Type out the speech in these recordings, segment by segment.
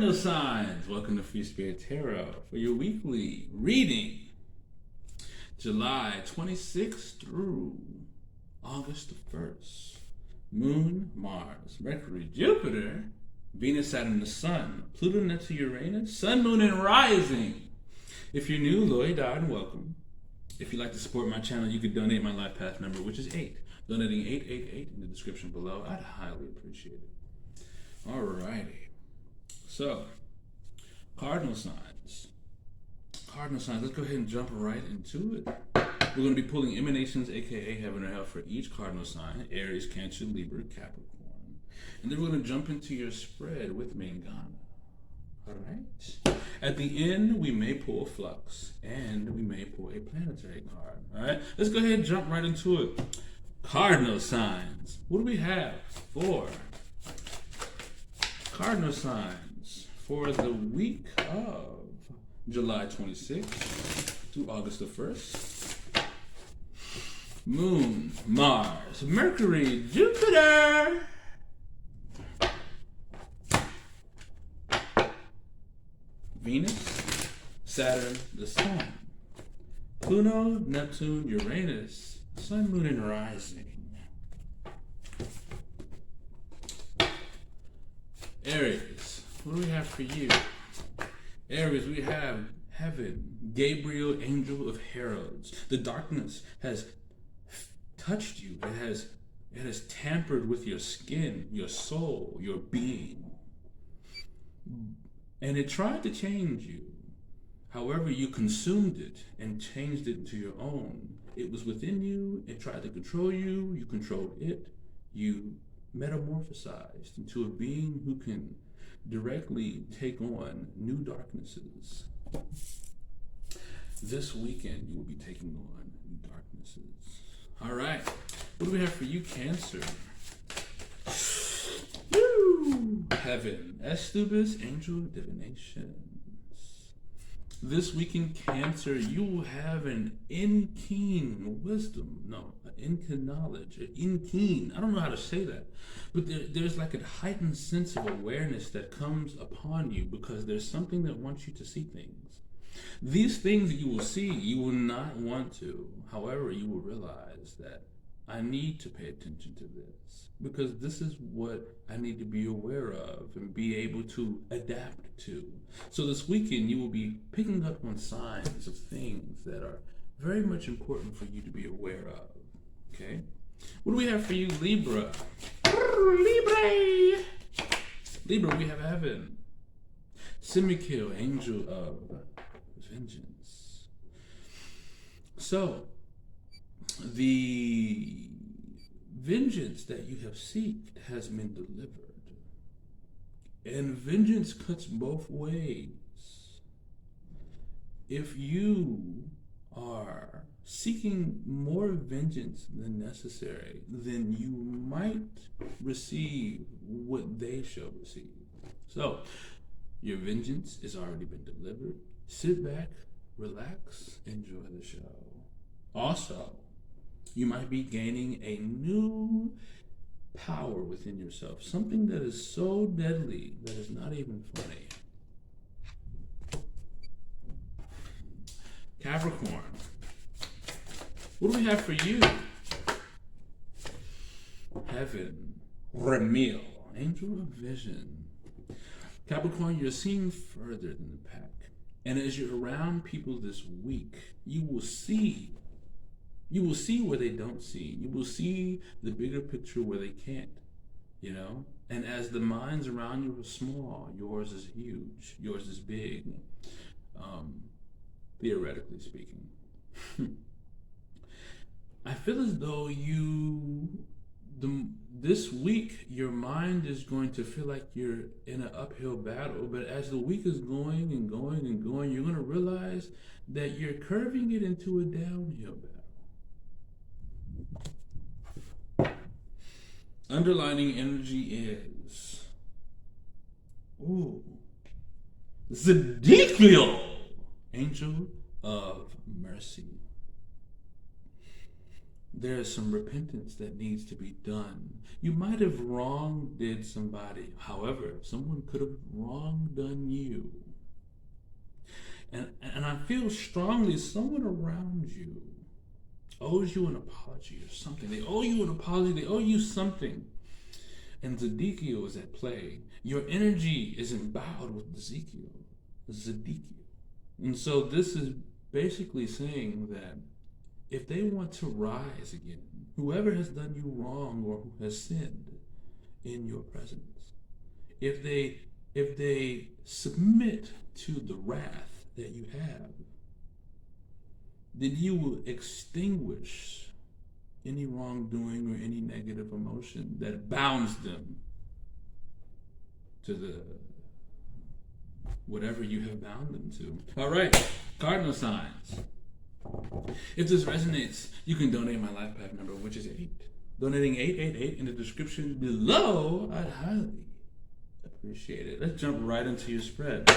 Cardinal signs, welcome to Free Spirit Tarot for your weekly reading, July 26th through August the 1st. Moon, Mars, Mercury, Jupiter, Venus, Saturn, the Sun, Pluto, Neptune, Uranus, Sun, Moon, and Rising. If you're new, Lloyd, and welcome. If you'd like to support my channel, you could donate my Life Path number, which is 8. Donating 888 in the description below. I'd highly appreciate it. Alrighty. So, Cardinal signs. Let's go ahead and jump right into it. We're going to be pulling emanations, aka heaven or hell, for each cardinal sign: Aries, Cancer, Libra, Capricorn. And then we're going to jump into your spread with Mangana. Alright. At the end, we may pull Flux, and we may pull a planetary card. Alright? Let's go ahead and jump right into it. Cardinal signs. What do we have for cardinal signs for the week of July 26th through August the 1st? Moon, Mars, Mercury, Jupiter, Venus, Saturn, the Sun, Pluto, Neptune, Uranus, Sun, Moon, and Rising. Aries, what do we have for you? Aries, we have heaven, Gabriel, angel of heralds. The darkness has touched you. It has tampered with your skin, your soul, your being. And it tried to change you. However, you consumed it and changed it into your own. It was within you. It tried to control you. You controlled it. You metamorphosized into a being who can directly take on new darknesses. This weekend, you will be taking on new darknesses. All right. What do we have for you, Cancer? Woo! Heaven, Estubis, angel of divinations. This week in Cancer, you will have an in-keen wisdom. No, an in-keen knowledge. An in-keen. I don't know how to say that. But there's like a heightened sense of awareness that comes upon you because there's something that wants you to see things. These things that you will see, you will not want to. However, you will realize that I need to pay attention to this because this is what I need to be aware of and be able to adapt to. So this weekend, you will be picking up on signs of things that are very much important for you to be aware of. Okay? What do we have for you, Libra? Libra, we have heaven. Simikill, angel of vengeance. So, the vengeance that you have sought has been delivered. And vengeance cuts both ways. If you are seeking more vengeance than necessary, then you might receive what they shall receive. So, your vengeance has already been delivered. Sit back, relax, enjoy the show. Also, you might be gaining a new power within yourself, something that is so deadly that is not even funny. Capricorn, what do we have for you? Heaven, Remiel, angel of vision. Capricorn, you're seeing further than the pack. And as you're around people this week, you will see where they don't see. You will see the bigger picture where they can't, you know? And as the minds around you are small, yours is huge. Yours is big, theoretically speaking. I feel as though this week, your mind is going to feel like you're in an uphill battle, but as the week is going and going and going, you're going to realize that you're curving it into a downhill battle. Underlining energy is Zedekiel, angel of mercy. there's some repentance that needs to be done. You might have wronged somebody. However, someone could have wronged you. And I feel strongly someone around you owes you an apology or something. They owe you an apology. They owe you something. And Zedekiel is at play. Your energy is emboweled with Zedekiel. And so this is basically saying that if they want to rise again, whoever has done you wrong or who has sinned in your presence, if they submit to the wrath that you have, then you will extinguish any wrongdoing or any negative emotion that bounds them to the whatever you have bound them to. All right, cardinal signs. If this resonates, you can donate my life path number, which is 8. Donating 888 in the description below, I'd highly appreciate it. Let's jump right into your spread.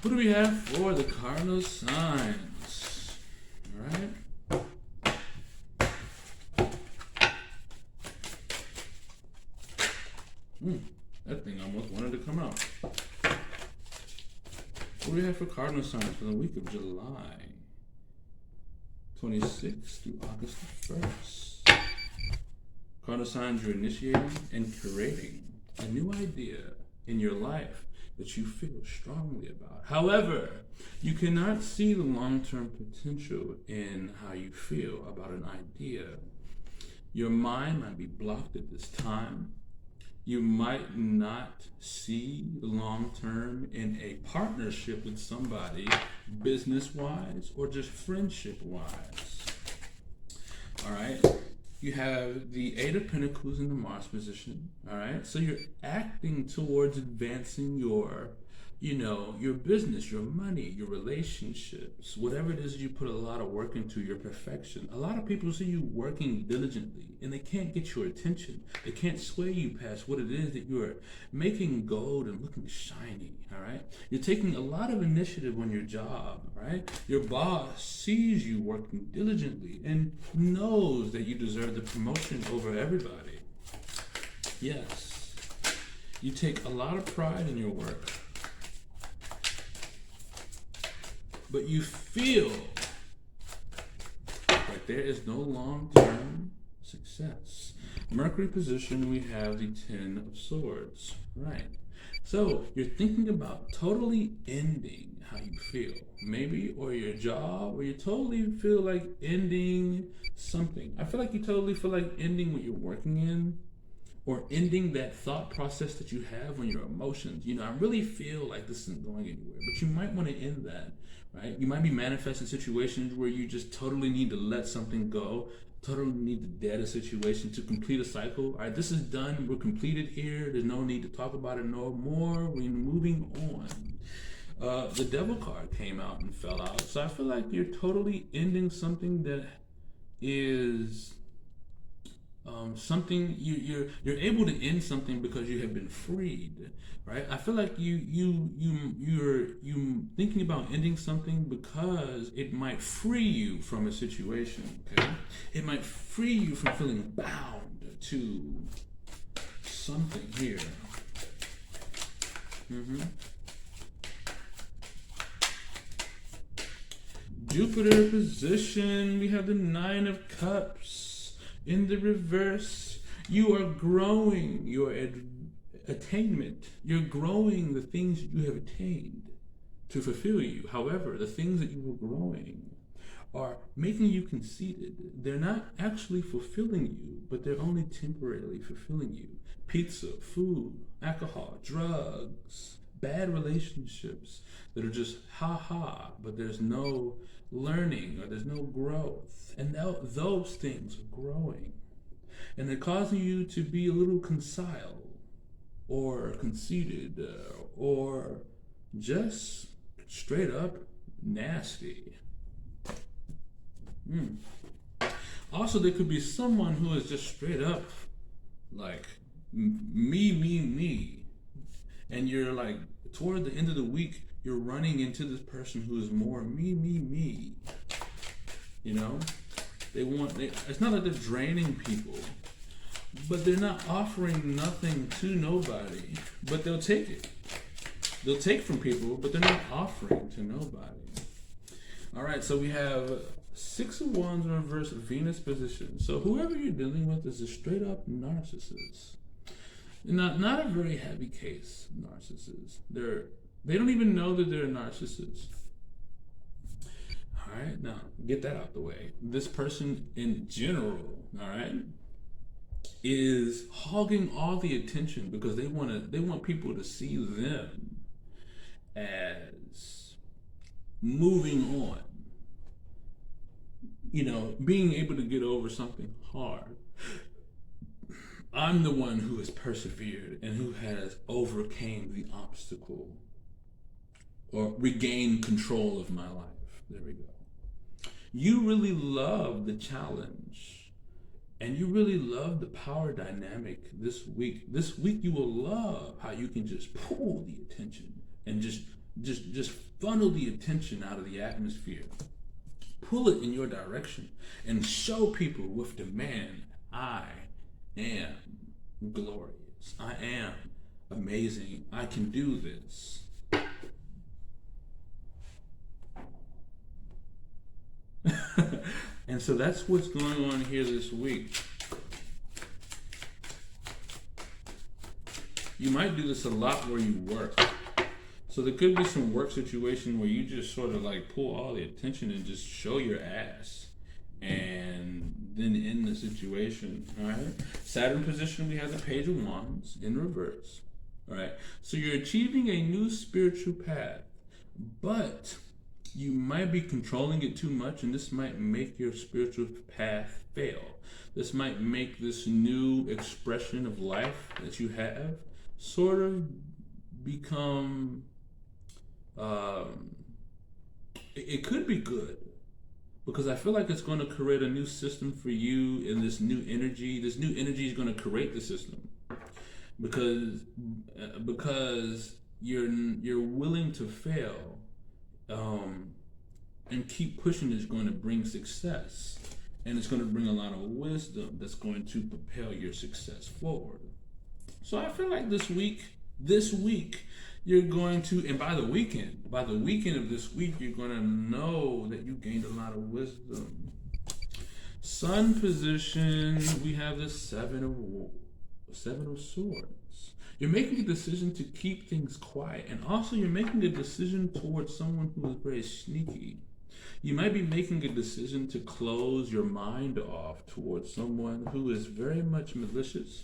What do we have for the cardinal signs? All right. That thing almost wanted to come out. What do we have for cardinal signs for the week of July 26th through August 1st? Cardinal signs, you're initiating and creating a new idea in your life that you feel strongly about. However, you cannot see the long-term potential in how you feel about an idea. Your mind might be blocked at this time. You might not see the long-term in a partnership with somebody, business-wise or just friendship-wise. All right? You have the 8 of Pentacles in the Mars position. All right? So you're acting towards advancing your business, your money, your relationships, whatever it is you put a lot of work into, your perfection. A lot of people see you working diligently and they can't get your attention. They can't sway you past what it is that you're making gold and looking shiny, all right? You're taking a lot of initiative on your job, all right? Your boss sees you working diligently and knows that you deserve the promotion over everybody. Yes, you take a lot of pride in your work, but you feel like there is no long-term success. Mercury position, we have the 10 of Swords, right? So you're thinking about totally ending how you feel, maybe, or your job, or you totally feel like ending something. I feel like you totally feel like ending what you're working in, or ending that thought process that you have on your emotions. I really feel like this isn't going anywhere, but you might want to end that, right? You might be manifesting situations where you just totally need to let something go, totally need to dead a situation to complete a cycle. All right, this is done. We're completed here. There's no need to talk about it no more. We're moving on. The Devil card came out and fell out. So I feel like you're totally ending something that is something you're able to end something because you have been freed, right? I feel like you're thinking about ending something because it might free you from a situation. Okay, it might free you from feeling bound to something here. Jupiter position, we have the 9 of Cups. In the reverse, you are growing your attainment. You're growing the things that you have attained to fulfill you. However, the things that you were growing are making you conceited. They're not actually fulfilling you, but they're only temporarily fulfilling you. Pizza, food, alcohol, drugs, bad relationships that are just ha-ha, but there's no learning or there's no growth. And now those things are growing. And they're causing you to be a little concile or conceited or just straight up nasty. Also, there could be someone who is just straight up like me. And you're like, toward the end of the week, you're running into this person who is more me. It's not like they're draining people, but they're not offering nothing to nobody, but they'll take it. They'll take from people, but they're not offering to nobody. All right, so we have 6 of Wands in reverse, Venus position. So whoever you're dealing with is a straight up narcissist. Not a very happy case, narcissists. They don't even know that they're a narcissist. All right, now get that out the way. This person in general, all right, is hogging all the attention because they want people to see them as moving on. You know, being able to get over something hard. I'm the one who has persevered and who has overcame the obstacle or regained control of my life. There we go. You really love the challenge and you really love the power dynamic this week. This week you will love how you can just pull the attention and just funnel the attention out of the atmosphere. Pull it in your direction and show people with demand, I am glorious. I am amazing. I can do this. And so that's what's going on here this week. You might do this a lot where you work. So there could be some work situation where you just sort of like pull all the attention and just show your ass and then end the situation. All right. Saturn position, we have the Page of Wands in reverse. All right. So you're achieving a new spiritual path, but you might be controlling it too much, and this might make your spiritual path fail. This might make this new expression of life that you have sort of become, it could be good, because I feel like it's going to create a new system for you in this new energy. This new energy is going to create the system because you're willing to fail. And keep pushing is going to bring success, and it's going to bring a lot of wisdom that's going to propel your success forward. So I feel like this week you're going to, and by the weekend of this week, you're going to know that you gained a lot of wisdom. Sun position, we have the Seven of Swords. You're making a decision to keep things quiet, and also you're making a decision towards someone who is very sneaky. You might be making a decision to close your mind off towards someone who is very much malicious.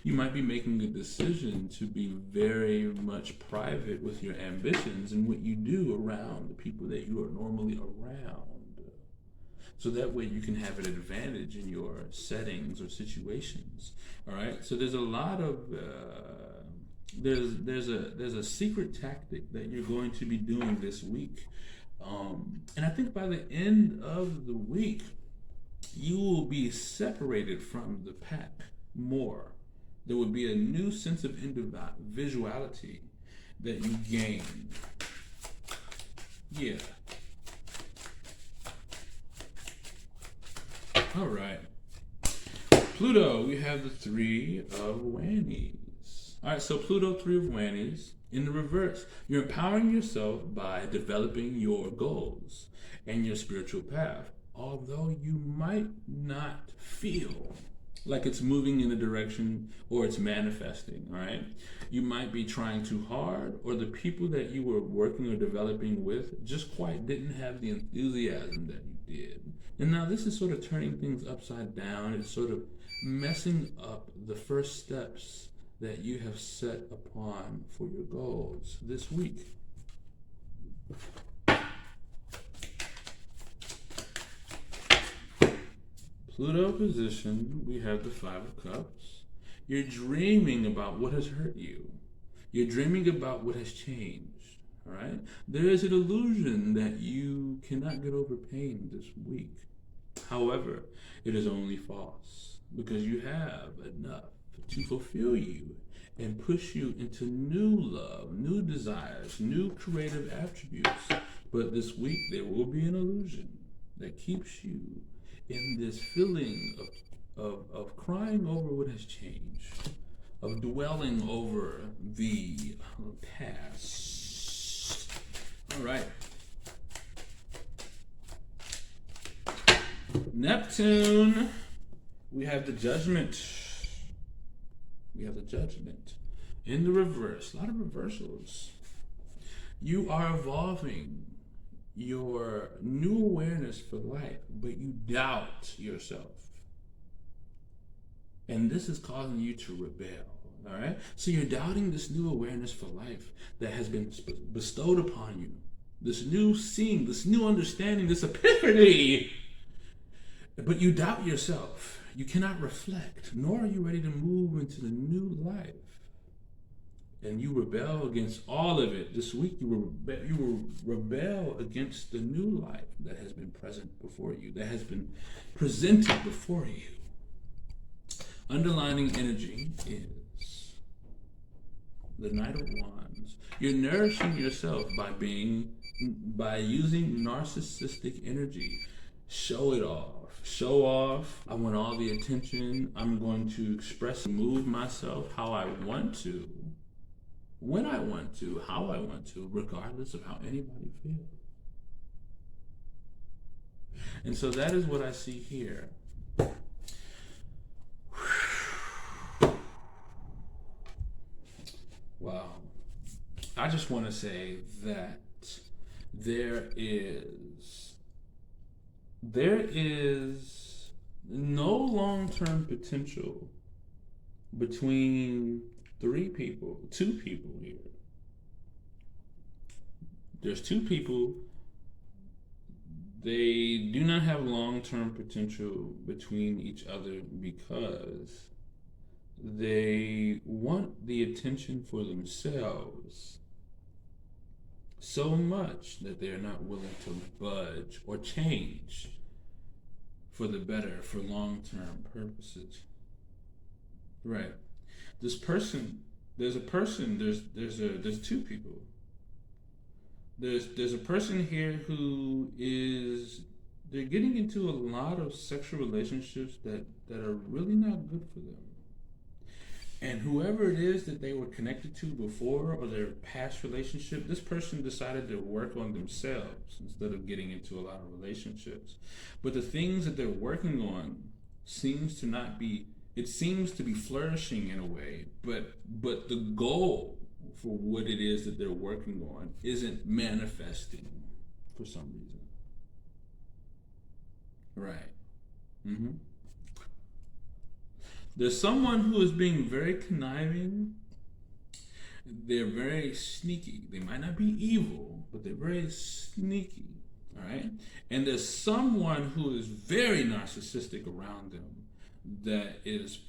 You might be making a decision to be very much private with your ambitions and what you do around the people that you are normally around. So that way you can have an advantage in your settings or situations. All right. So there's a lot of there's a secret tactic that you're going to be doing this week, and I think by the end of the week you will be separated from the pack more. There will be a new sense of individuality that you gain. Yeah. All right. Pluto, we have the Three of Wannies. All right, so Pluto, Three of Wannies. In the reverse, you're empowering yourself by developing your goals and your spiritual path, although you might not feel like it's moving in a direction or it's manifesting, all right? You might be trying too hard, or the people that you were working or developing with just quite didn't have the enthusiasm that you did. And now this is sort of turning things upside down. It's sort of messing up the first steps that you have set upon for your goals this week. Pluto position, we have the Five of Cups. You're dreaming about what has hurt you. You're dreaming about what has changed, all right? There is an illusion that you cannot get over pain this week. However, it is only false, because you have enough to fulfill you and push you into new love, new desires, new creative attributes. But this week, there will be an illusion that keeps you in this feeling of crying over what has changed, of dwelling over the past. All right. Neptune, we have the Judgment. We have the Judgment. In the reverse, a lot of reversals. You are evolving your new awareness for life, but you doubt yourself. And this is causing you to rebel, all right? So you're doubting this new awareness for life that has been bestowed upon you. This new seeing, this new understanding, this epiphany. But you doubt yourself. You cannot reflect, nor are you ready to move into the new life. And you rebel against all of it. This week you will rebel against the new life that has been present before you, that has been presented before you. Underlining energy is the Knight of Wands. You're nourishing yourself by using narcissistic energy. Show it off. Show off. I want all the attention. I'm going to express and move myself how I want to, when I want to, how I want to, regardless of how anybody feels. And so that is what I see here. Wow. I just want to say that there is no long-term potential between two people here. There's two people. They do not have long-term potential between each other because they want the attention for themselves so much that they're not willing to budge or change for the better, for long-term purposes. Right. There's two people. There's a person here who they're getting into a lot of sexual relationships that are really not good for them. And whoever it is that they were connected to before or their past relationship, this person decided to work on themselves instead of getting into a lot of relationships. But the things that they're working on seems to be flourishing in a way, but the goal for what it is that they're working on isn't manifesting for some reason. Right. Mm-hmm. There's someone who is being very conniving. They're very sneaky. They might not be evil, but they're very sneaky. All right? And there's someone who is very narcissistic around them that is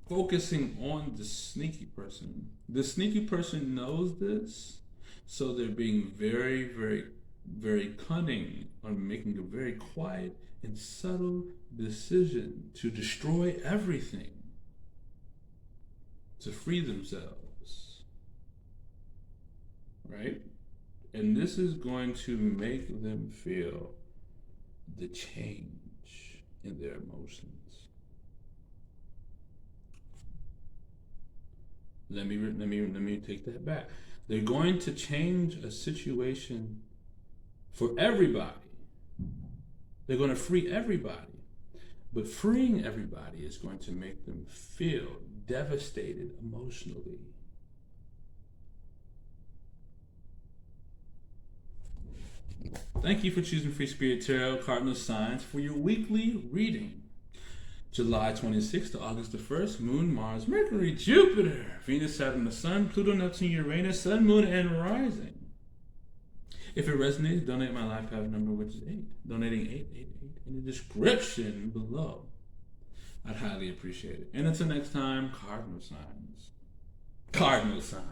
focusing on the sneaky person. The sneaky person knows this, so they're being very, very, very cunning on making a very quiet and subtle decision to destroy everything, to free themselves, right? And this is going to make them feel the change in their emotions. Let me take that back. They're going to change a situation for everybody. They're going to free everybody. But freeing everybody is going to make them feel devastated emotionally. Thank you for choosing Free Spirit Tarot Cardinal Signs for your weekly reading. July 26th to August the 1st, Moon, Mars, Mercury, Jupiter, Venus, Saturn, the Sun, Pluto, Neptune, Uranus, Sun, Moon, and Rising. If it resonates, donate my life path number, which is 8. Donating 888 in the description below. I'd highly appreciate it. And until next time, Cardinal Signs. Cardinal Signs.